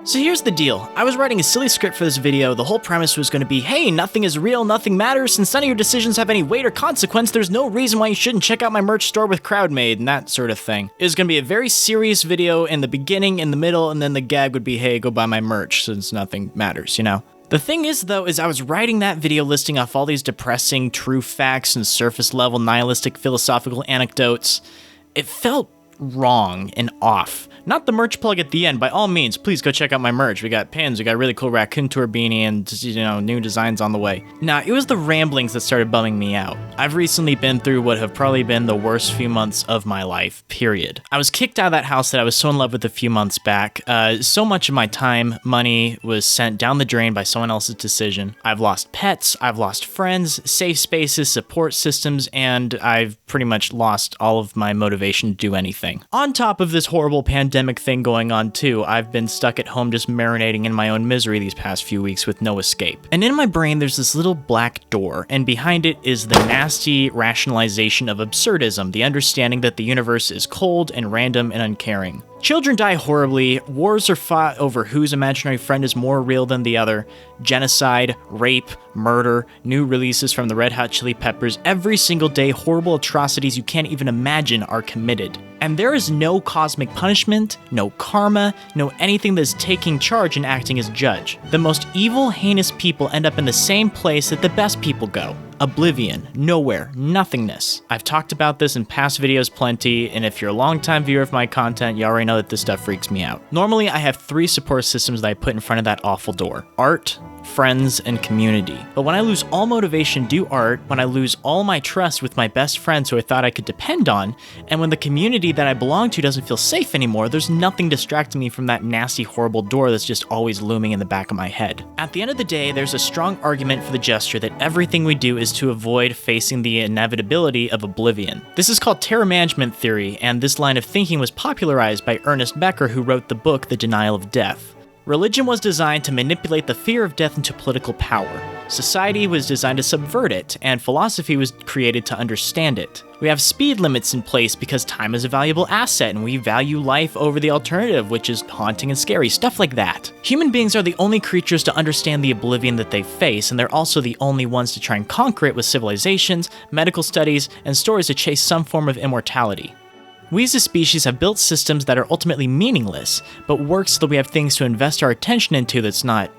So here's the deal. I was writing a silly script for this video. The whole premise was going to be, hey, nothing is real, nothing matters. Since none of your decisions have any weight or consequence, there's no reason why you shouldn't check out my merch store with CrowdMade and that sort of thing. It was going to be a very serious video in the beginning, in the middle, and then the gag would be, hey, go buy my merch since nothing matters, you know? The thing is, though, is I was writing that video listing off all these depressing true facts and surface-level nihilistic philosophical anecdotes. It felt wrong and off. Not the merch plug at the end. By all means, please go check out my merch. We got pins, we got a really cool raccoon tour beanie, and, you know, new designs on the way. Nah, it was the ramblings that started bumming me out. I've recently been through what have probably been the worst few months of my life, period. I was kicked out of that house that I was so in love with a few months back. So much of my time, money was sent down the drain by someone else's decision. I've lost pets, I've lost friends, safe spaces, support systems, and I've pretty much lost all of my motivation to do anything. On top of this horrible pandemic thing going on too, I've been stuck at home just marinating in my own misery these past few weeks with no escape. And in my brain there's this little black door, and behind it is the nasty rationalization of absurdism, the understanding that the universe is cold and random and uncaring. Children die horribly, wars are fought over whose imaginary friend is more real than the other, genocide, rape, murder, new releases from the Red Hot Chili Peppers, every single day horrible atrocities you can't even imagine are committed. And there is no cosmic punishment, no karma, no anything that is taking charge and acting as judge. The most evil, heinous people end up in the same place that the best people go. Oblivion, nowhere, nothingness. I've talked about this in past videos plenty, and if you're a longtime viewer of my content, you already know that this stuff freaks me out. Normally, I have 3 support systems that I put in front of that awful door. Art, friends, and community. But when I lose all motivation to do art, when I lose all my trust with my best friends who I thought I could depend on, and when the community that I belong to doesn't feel safe anymore, there's nothing distracting me from that nasty, horrible door that's just always looming in the back of my head. At the end of the day, there's a strong argument for the gesture that everything we do is to avoid facing the inevitability of oblivion. This is called terror management theory, and this line of thinking was popularized by Ernest Becker, who wrote the book The Denial of Death. Religion was designed to manipulate the fear of death into political power. Society was designed to subvert it, and philosophy was created to understand it. We have speed limits in place because time is a valuable asset, and we value life over the alternative, which is haunting and scary, stuff like that. Human beings are the only creatures to understand the oblivion that they face, and they're also the only ones to try and conquer it with civilizations, medical studies, and stories to chase some form of immortality. We as a species have built systems that are ultimately meaningless, but work so that we have things to invest our attention into that's not,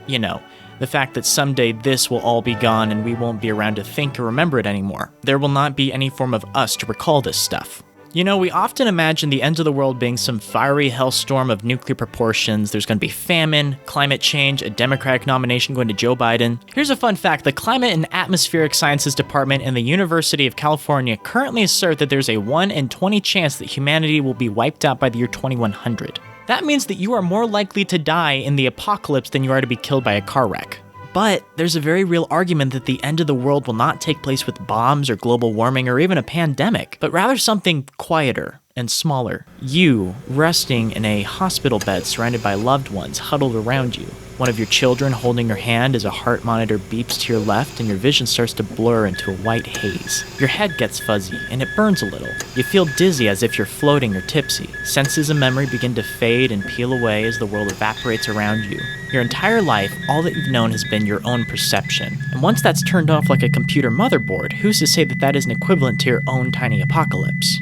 you know, the fact that someday this will all be gone and we won't be around to think or remember it anymore. There will not be any form of us to recall this stuff. You know, we often imagine the end of the world being some fiery hellstorm of nuclear proportions. There's going to be famine, climate change, a Democratic nomination going to Joe Biden. Here's a fun fact. The Climate and Atmospheric Sciences Department in the University of California currently assert that there's a 1 in 20 chance that humanity will be wiped out by the year 2100. That means that you are more likely to die in the apocalypse than you are to be killed by a car wreck. But there's a very real argument that the end of the world will not take place with bombs or global warming or even a pandemic, but rather something quieter and smaller. You resting in a hospital bed surrounded by loved ones huddled around you. One of your children holding your hand as a heart monitor beeps to your left and your vision starts to blur into a white haze. Your head gets fuzzy and it burns a little. You feel dizzy as if you're floating or tipsy. Senses and memory begin to fade and peel away as the world evaporates around you. Your entire life, all that you've known has been your own perception. And once that's turned off like a computer motherboard, who's to say that that isn't equivalent to your own tiny apocalypse?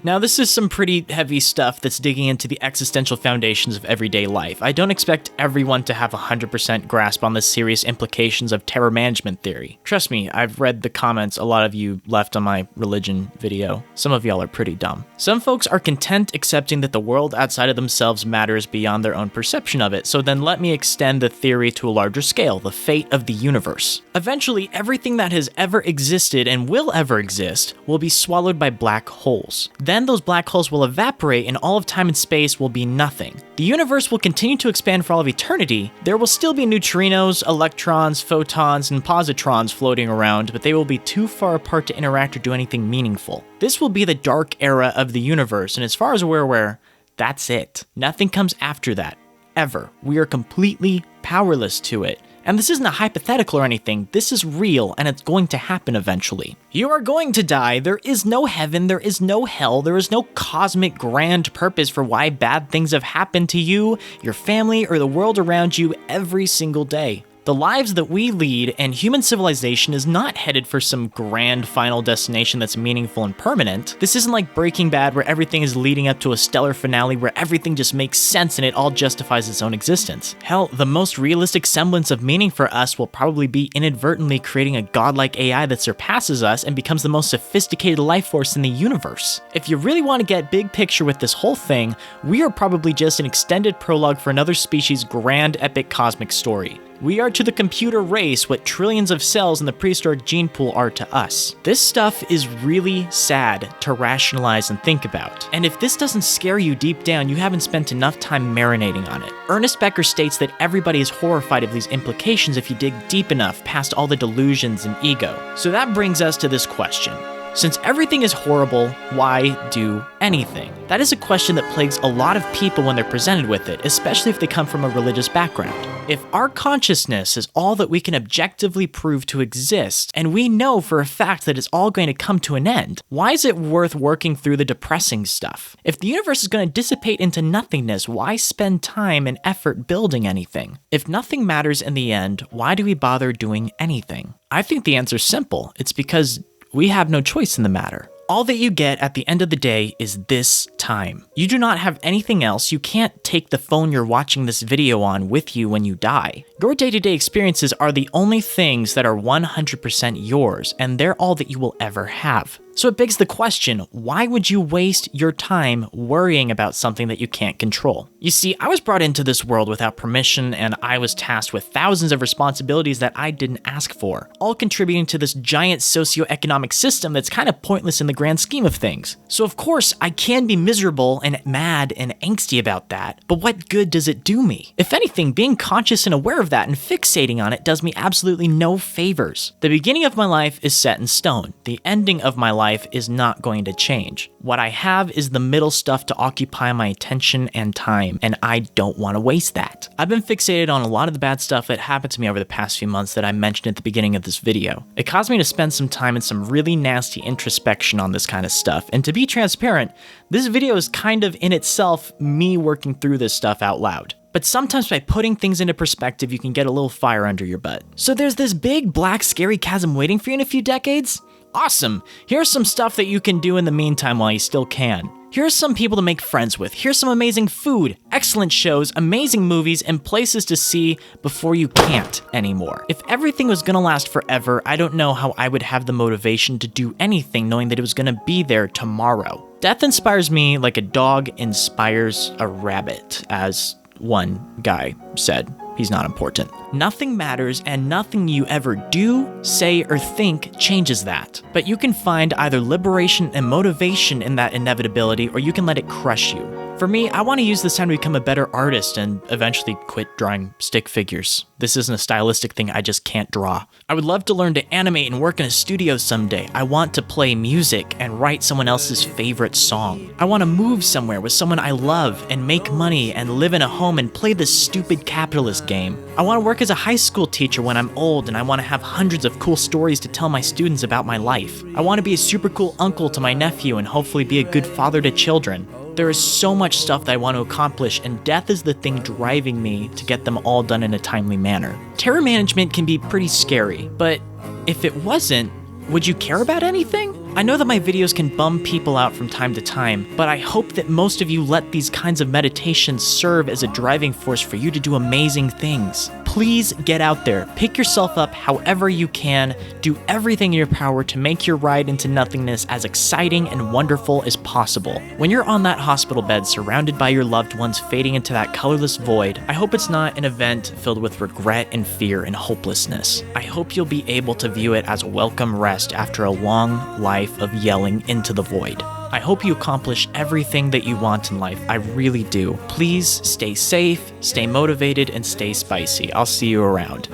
Now, this is some pretty heavy stuff that's digging into the existential foundations of everyday life. I don't expect everyone to have a 100% grasp on the serious implications of terror management theory. Trust me, I've read the comments a lot of you left on my religion video. Some of y'all are pretty dumb. Some folks are content accepting that the world outside of themselves matters beyond their own perception of it, so then let me extend the theory to a larger scale, the fate of the universe. Eventually, everything that has ever existed and will ever exist will be swallowed by black holes. Then those black holes will evaporate and all of time and space will be nothing. The universe will continue to expand for all of eternity. There will still be neutrinos, electrons, photons, and positrons floating around, but they will be too far apart to interact or do anything meaningful. This will be the dark era of the universe, and as far as we're aware, that's it. Nothing comes after that, ever. We are completely powerless to it. And this isn't a hypothetical or anything, this is real and it's going to happen eventually. You are going to die, there is no heaven, there is no hell, there is no cosmic grand purpose for why bad things have happened to you, your family, or the world around you every single day. The lives that we lead and human civilization is not headed for some grand final destination that's meaningful and permanent. This isn't like Breaking Bad where everything is leading up to a stellar finale where everything just makes sense and it all justifies its own existence. Hell, the most realistic semblance of meaning for us will probably be inadvertently creating a godlike AI that surpasses us and becomes the most sophisticated life force in the universe. If you really want to get big picture with this whole thing, we are probably just an extended prologue for another species' grand epic cosmic story. We are to the computer race what trillions of cells in the prehistoric gene pool are to us. This stuff is really sad to rationalize and think about. And if this doesn't scare you deep down, you haven't spent enough time marinating on it. Ernest Becker states that everybody is horrified of these implications if you dig deep enough past all the delusions and ego. So that brings us to this question. Since everything is horrible, why do anything? That is a question that plagues a lot of people when they're presented with it, especially if they come from a religious background. If our consciousness is all that we can objectively prove to exist, and we know for a fact that it's all going to come to an end, why is it worth working through the depressing stuff? If the universe is going to dissipate into nothingness, why spend time and effort building anything? If nothing matters in the end, why do we bother doing anything? I think the answer's simple. It's because we have no choice in the matter. All that you get at the end of the day is this time. You do not have anything else. You can't take the phone you're watching this video on with you when you die. Your day-to-day experiences are the only things that are 100% yours, and they're all that you will ever have. So it begs the question, why would you waste your time worrying about something that you can't control? You see, I was brought into this world without permission, and I was tasked with thousands of responsibilities that I didn't ask for, all contributing to this giant socioeconomic system that's kind of pointless in the grand scheme of things. So of course, I can be miserable and mad and angsty about that, but what good does it do me? If anything, being conscious and aware of that and fixating on it does me absolutely no favors. The beginning of my life is set in stone. The ending of my life is not going to change. What I have is the middle stuff to occupy my attention and time, and I don't want to waste that. I've been fixated on a lot of the bad stuff that happened to me over the past few months that I mentioned at the beginning of this video. It caused me to spend some time in some really nasty introspection on this kind of stuff, and to be transparent, this video is kind of in itself me working through this stuff out loud. But sometimes by putting things into perspective, you can get a little fire under your butt. So there's this big, black, scary chasm waiting for you in a few decades? Awesome! Here's some stuff that you can do in the meantime while you still can. Here's some people to make friends with. Here's some amazing food, excellent shows, amazing movies, and places to see before you can't anymore. If everything was gonna last forever, I don't know how I would have the motivation to do anything knowing that it was gonna be there tomorrow. Death inspires me like a dog inspires a rabbit, as one guy said. He's not important. Nothing matters, and nothing you ever do, say, or think changes that. But you can find either liberation and motivation in that inevitability, or you can let it crush you. For me, I want to use this time to become a better artist and eventually quit drawing stick figures. This isn't a stylistic thing, I just can't draw. I would love to learn to animate and work in a studio someday. I want to play music and write someone else's favorite song. I want to move somewhere with someone I love and make money and live in a home and play this stupid capitalist game. I want to work as a high school teacher when I'm old, and I want to have hundreds of cool stories to tell my students about my life. I want to be a super cool uncle to my nephew and hopefully be a good father to children. There is so much stuff that I want to accomplish, and death is the thing driving me to get them all done in a timely manner. Terror management can be pretty scary, but if it wasn't, would you care about anything? I know that my videos can bum people out from time to time, but I hope that most of you let these kinds of meditations serve as a driving force for you to do amazing things. Please get out there, pick yourself up however you can, do everything in your power to make your ride into nothingness as exciting and wonderful as possible. When you're on that hospital bed surrounded by your loved ones fading into that colorless void, I hope it's not an event filled with regret and fear and hopelessness. I hope you'll be able to view it as a welcome rest after a long life of yelling into the void. I hope you accomplish everything that you want in life. I really do. Please stay safe, stay motivated, and stay spicy. I'll see you around.